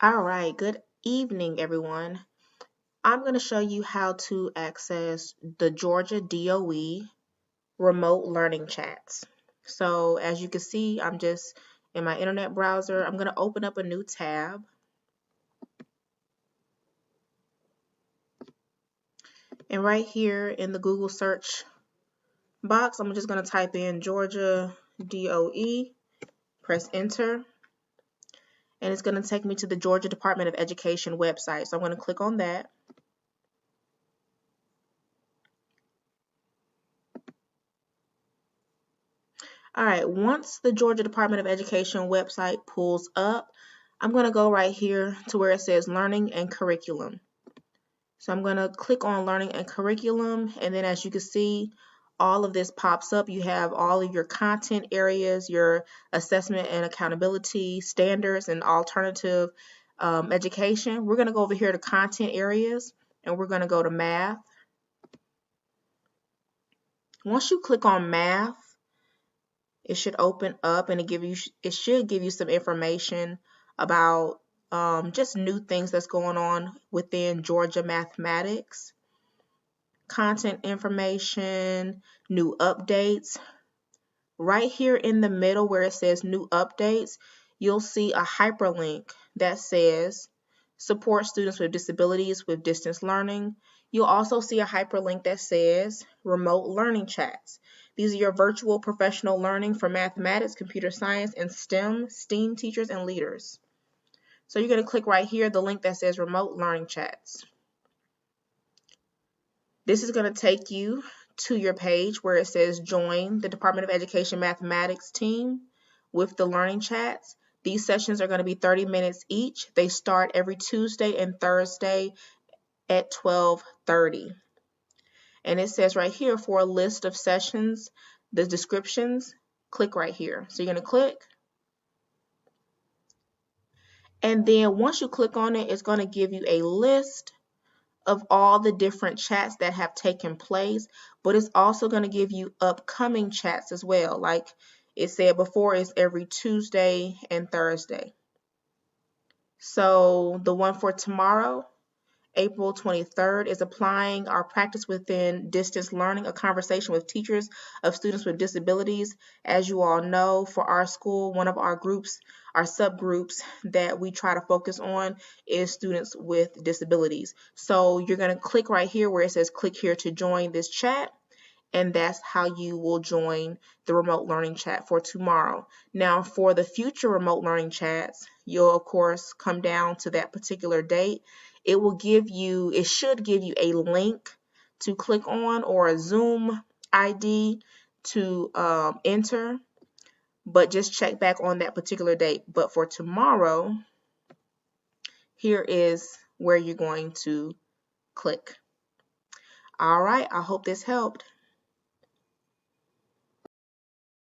All right, good evening, everyone. I'm going to show you how to access the Georgia DOE remote learning chats. So as you can see, I'm just in my internet browser. I'm going to open up a new tab. And right here in the Google search box, I'm just going to type in Georgia DOE, press enter, and it's going to take me to the Georgia Department of Education website. So I'm going to click on that. All right, once the Georgia Department of Education website pulls up, I'm going to go right here to where it says Learning and Curriculum. So I'm going to click on Learning and Curriculum, and then as you can see, all of this pops up. You have all of your content areas, your assessment and accountability standards, and alternative education. We're going to go over here to content areas, and we're going to go to math. Once you click on math, it should open up and it should give you some information about just new things that's going on within Georgia mathematics, content information, new updates. Right here in the middle where it says new updates, you'll see a hyperlink that says support students with disabilities with distance learning. You'll also see a hyperlink that says remote learning chats. These are your virtual professional learning for mathematics, computer science, and STEAM teachers and leaders. So you're going to click right here, the link that says remote learning chats. This is going to take you to your page where it says join the Department of Education mathematics team with the learning chats. These sessions are going to be 30 minutes each. They start every Tuesday and Thursday at 12:30. And it says right here for a list of sessions, the descriptions, click right here. So you're going to click. And then once you click on it, it's going to give you a list of all the different chats that have taken place, but it's also going to give you upcoming chats as well. Like it said before, it's every Tuesday and Thursday. So the one for tomorrow, April 23rd, is applying our practice within distance learning, a conversation with teachers of students with disabilities. As you all know, for our school, one of our groups, our subgroups that we try to focus on is students with disabilities. So you're going to click right here where it says click here to join this chat. And that's how you will join the remote learning chat for tomorrow. Now, for the future remote learning chats, you'll of course come down to that particular date. It should give you a link to click on or a Zoom ID to enter, but just check back on that particular date. But for tomorrow, here is where you're going to click. All right, I hope this helped.